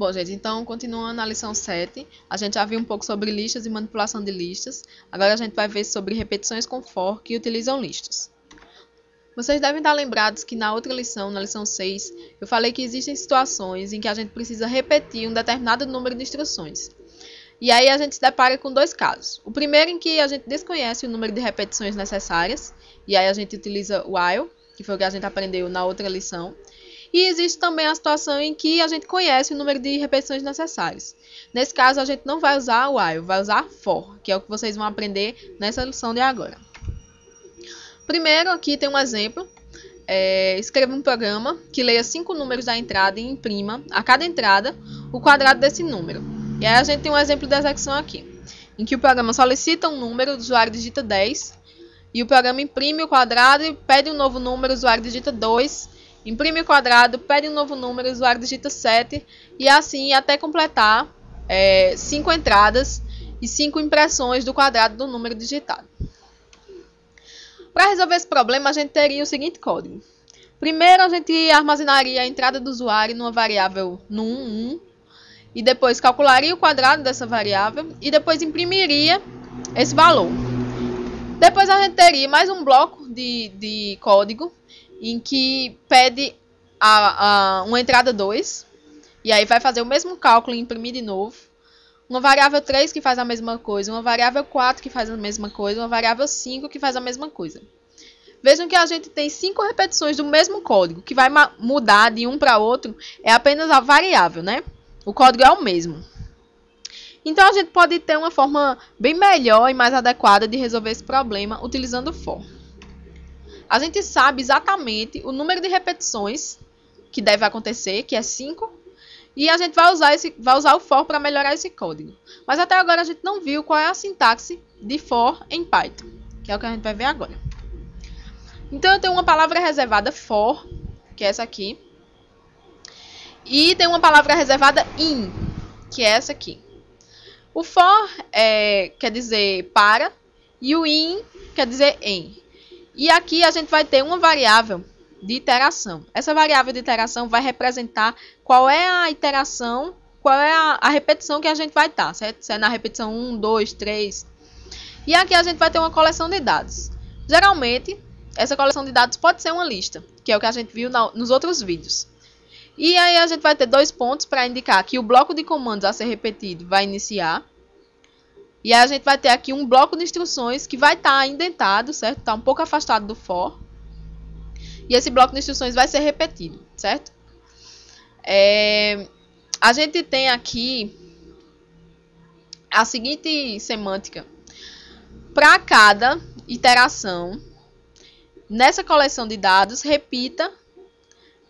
Bom, gente, então, continuando na lição 7, a gente já viu um pouco sobre listas e manipulação de listas. Agora a gente vai ver sobre repetições com for que utilizam listas. Vocês devem estar lembrados que na outra lição, na lição 6, eu falei que existem situações em que a gente precisa repetir um determinado número de instruções. E aí a gente se depara com dois casos. O primeiro em que a gente desconhece o número de repetições necessárias, e aí a gente utiliza o while, que foi o que a gente aprendeu na outra lição. E existe também a situação em que a gente conhece o número de repetições necessárias. Nesse caso, a gente não vai usar o while, vai usar for, que é o que vocês vão aprender nessa lição de agora. Primeiro, aqui tem um exemplo. Escreva um programa que leia 5 números da entrada e imprima, a cada entrada, o quadrado desse número. E aí a gente tem um exemplo de execução aqui, em que o programa solicita um número, o usuário digita 10, e o programa imprime o quadrado e pede um novo número, o usuário digita 2, imprime o quadrado, pede um novo número, o usuário digita 7, e assim até completar 5 entradas e 5 impressões do quadrado do número digitado. Para resolver esse problema, a gente teria o seguinte código. Primeiro, a gente armazenaria a entrada do usuário numa variável num1, e depois calcularia o quadrado dessa variável, e depois imprimiria esse valor. Depois a gente teria mais um bloco de código, em que pede uma entrada 2, e aí vai fazer o mesmo cálculo e imprimir de novo. Uma variável 3 que faz a mesma coisa, uma variável 4 que faz a mesma coisa, uma variável 5 que faz a mesma coisa. Vejam que a gente tem 5 repetições do mesmo código, que vai mudar de um para outro, é apenas a variável, né? O código é o mesmo. Então a gente pode ter uma forma bem melhor e mais adequada de resolver esse problema utilizando for. A gente sabe exatamente o número de repetições que deve acontecer, que é 5, e a gente vai usar o for para melhorar esse código. Mas até agora a gente não viu qual é a sintaxe de for em Python, que é o que a gente vai ver agora. Então eu tenho uma palavra reservada for, que é essa aqui, e tem uma palavra reservada in, que é essa aqui. O for quer dizer para, e o in quer dizer em. E aqui a gente vai ter uma variável de iteração. Essa variável de iteração vai representar qual é a iteração, qual é a repetição que a gente vai estar, certo? Se é na repetição 1, 2, 3. E aqui a gente vai ter uma coleção de dados. Geralmente, essa coleção de dados pode ser uma lista, que é o que a gente viu nos outros vídeos. E aí a gente vai ter 2 pontos para indicar que o bloco de comandos a ser repetido vai iniciar. E aí a gente vai ter aqui um bloco de instruções que vai estar indentado, certo? Está um pouco afastado do for. E esse bloco de instruções vai ser repetido, certo? A gente tem aqui a seguinte semântica. Para cada iteração, nessa coleção de dados, repita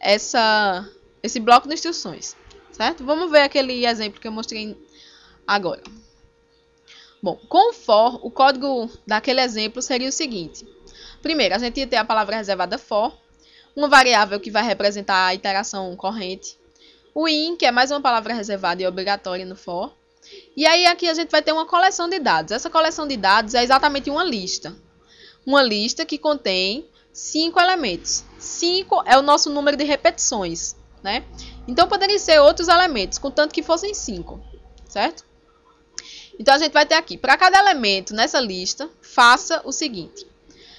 esse bloco de instruções, certo? Vamos ver aquele exemplo que eu mostrei agora. Bom, com for, o código daquele exemplo seria o seguinte. Primeiro, a gente ia ter a palavra reservada for, uma variável que vai representar a iteração corrente, o in, que é mais uma palavra reservada e obrigatória no for, e aí aqui a gente vai ter uma coleção de dados. Essa coleção de dados é exatamente uma lista. Uma lista que contém 5 elementos. 5 é o nosso número de repetições, né? Então, poderiam ser outros elementos, contanto que fossem 5, certo? Então, a gente vai ter aqui, para cada elemento nessa lista, faça o seguinte.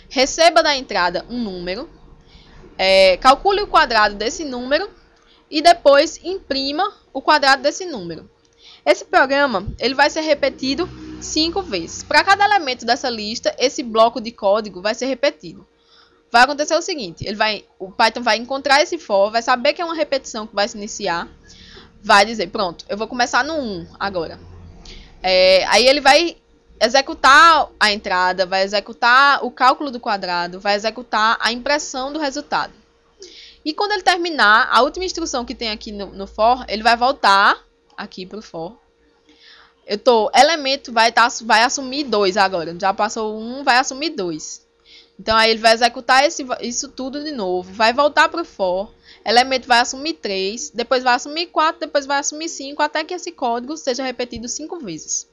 Receba da entrada um número, calcule o quadrado desse número e depois imprima o quadrado desse número. Esse programa ele vai ser repetido 5 vezes. Para cada elemento dessa lista, esse bloco de código vai ser repetido. Vai acontecer o seguinte, o Python vai encontrar esse for, vai saber que é uma repetição que vai se iniciar, vai dizer, pronto, eu vou começar no 1 agora. Aí ele vai executar a entrada, vai executar o cálculo do quadrado, vai executar a impressão do resultado. E quando ele terminar, a última instrução que tem aqui no for, ele vai voltar aqui para o for. Elemento vai assumir 2 agora, já passou 1, vai assumir 2. Então aí ele vai executar isso tudo de novo, vai voltar para o for, elemento vai assumir 3, depois vai assumir 4, depois vai assumir 5, até que esse código seja repetido 5 vezes,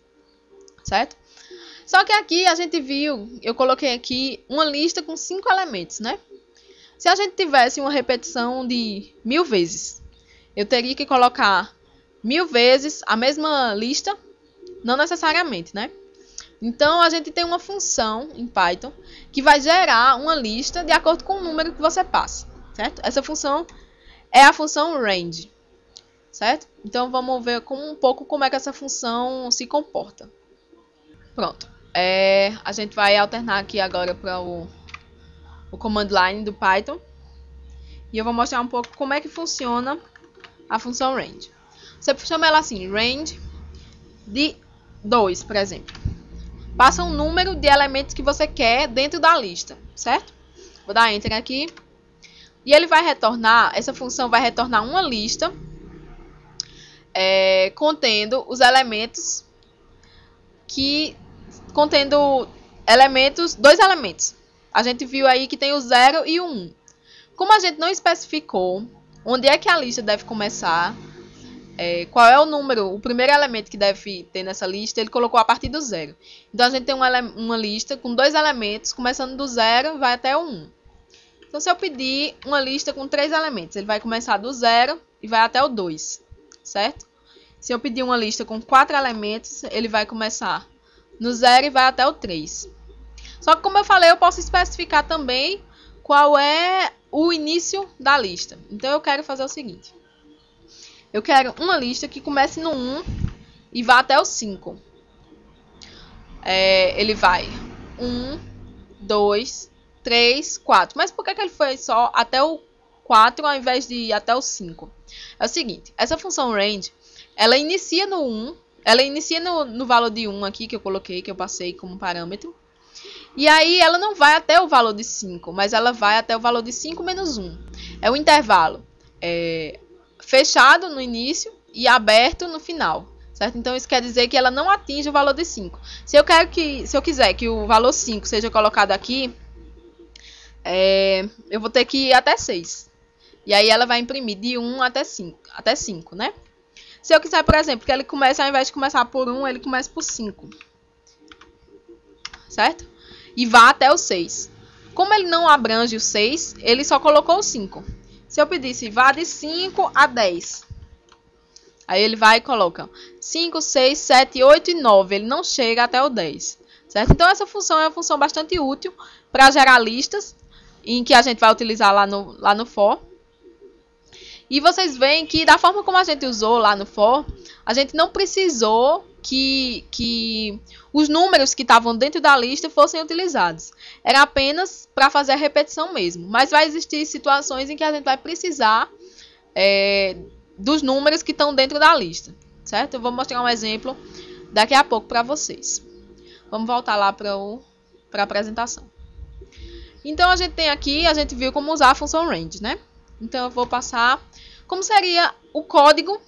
certo? Só que aqui a gente viu, eu coloquei aqui uma lista com 5 elementos, né? Se a gente tivesse uma repetição de 1000 vezes, eu teria que colocar 1000 vezes a mesma lista? Não necessariamente, né? Então, a gente tem uma função em Python que vai gerar uma lista de acordo com o número que você passa, certo? Essa função é a função range, certo? Então, vamos ver um pouco como é que essa função se comporta. Pronto. A gente vai alternar aqui agora para o command line do Python. E eu vou mostrar um pouco como é que funciona a função range. Você chama ela assim, range de 2, por exemplo. Passa um número de elementos que você quer dentro da lista, certo? Vou dar Enter aqui. E ele vai retornar, essa função vai retornar uma lista contendo os elementos dois elementos. A gente viu aí que tem o 0 e o 1. Como a gente não especificou onde é que a lista deve começar, qual é o número, o primeiro elemento que deve ter nessa lista, ele colocou a partir do 0. Então, a gente tem uma lista com dois elementos, começando do 0 e vai até o 1. Então, se eu pedir uma lista com 3 elementos, ele vai começar do 0 e vai até o 2, certo? Se eu pedir uma lista com 4 elementos, ele vai começar no 0 e vai até o 3. Só que, como eu falei, eu posso especificar também qual é o início da lista. Então, eu quero fazer o seguinte. Eu quero uma lista que comece no 1 e vá até o 5. Ele vai 1, 2, 3, 4. Mas por que ele foi só até o 4 ao invés de ir até o 5? É o seguinte, essa função range, ela inicia no 1, ela inicia no valor de 1 aqui que eu coloquei, que eu passei como parâmetro. E aí ela não vai até o valor de 5, mas ela vai até o valor de 5 menos 1. É o intervalo fechado no início e aberto no final, certo? Então isso quer dizer que ela não atinge o valor de 5. Se eu quiser que o valor 5 seja colocado aqui, eu vou ter que ir até 6. E aí ela vai imprimir de 1 até 5, né? Se eu quiser, por exemplo, que ele comece, ao invés de começar por 1, ele comece por 5. Certo? E vá até o 6. Como ele não abrange o 6, ele só colocou o 5. Se eu pedisse vá de 5 a 10. Aí ele vai e coloca 5, 6, 7, 8 e 9. Ele não chega até o 10. Certo? Então essa função é uma função bastante útil para gerar listas, em que a gente vai utilizar lá no for. E vocês veem que da forma como a gente usou lá no for, a gente não precisou que os números que estavam dentro da lista fossem utilizados. Era apenas para fazer a repetição mesmo. Mas vai existir situações em que a gente vai precisar dos números que estão dentro da lista. Certo? Eu vou mostrar um exemplo daqui a pouco para vocês. Vamos voltar lá para a apresentação. Então, a gente viu como usar a função range, né? Então, eu vou passar como seria o código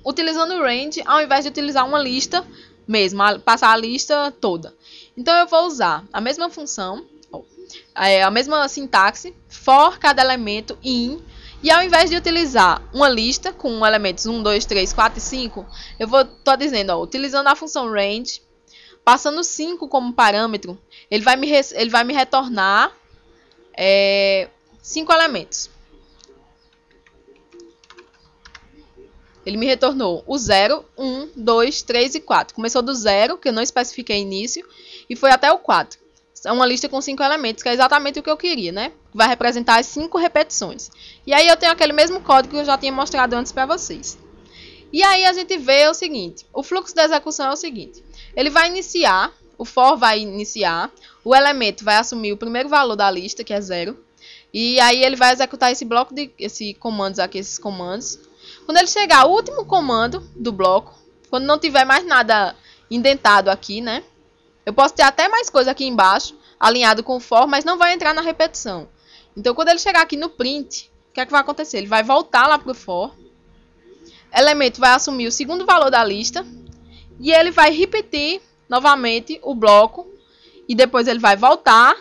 utilizando o range, ao invés de utilizar uma lista mesmo, passar a lista toda. Então, eu vou usar a mesma função, a mesma sintaxe, for cada elemento in, e ao invés de utilizar uma lista com elementos 1, 2, 3, 4 e 5, eu estou dizendo, utilizando a função range, passando 5 como parâmetro, ele vai me retornar 5 elementos. Ele me retornou o 0, 1, 2, 3 e 4. Começou do 0, que eu não especifiquei início, e foi até o 4. É uma lista com 5 elementos, que é exatamente o que eu queria, né? Vai representar as 5 repetições. E aí eu tenho aquele mesmo código que eu já tinha mostrado antes para vocês. E aí a gente vê o seguinte, o fluxo da execução é o seguinte. Ele vai iniciar, o for vai iniciar, o elemento vai assumir o primeiro valor da lista, que é 0. E aí ele vai executar esses comandos. Quando ele chegar ao último comando do bloco, quando não tiver mais nada indentado aqui, né? Eu posso ter até mais coisa aqui embaixo, alinhado com o for, mas não vai entrar na repetição. Então, quando ele chegar aqui no print, o que é que vai acontecer? Ele vai voltar lá para o for, o elemento vai assumir o segundo valor da lista, e ele vai repetir novamente o bloco, e depois ele vai voltar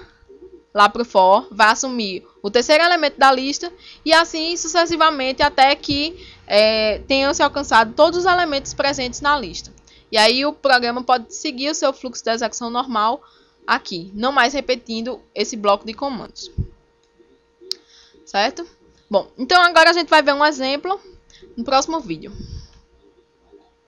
lá para o for, vai assumir o terceiro elemento da lista, e assim sucessivamente até que tenham se alcançado todos os elementos presentes na lista. E aí o programa pode seguir o seu fluxo de execução normal aqui, não mais repetindo esse bloco de comandos. Certo? Bom, então agora a gente vai ver um exemplo no próximo vídeo.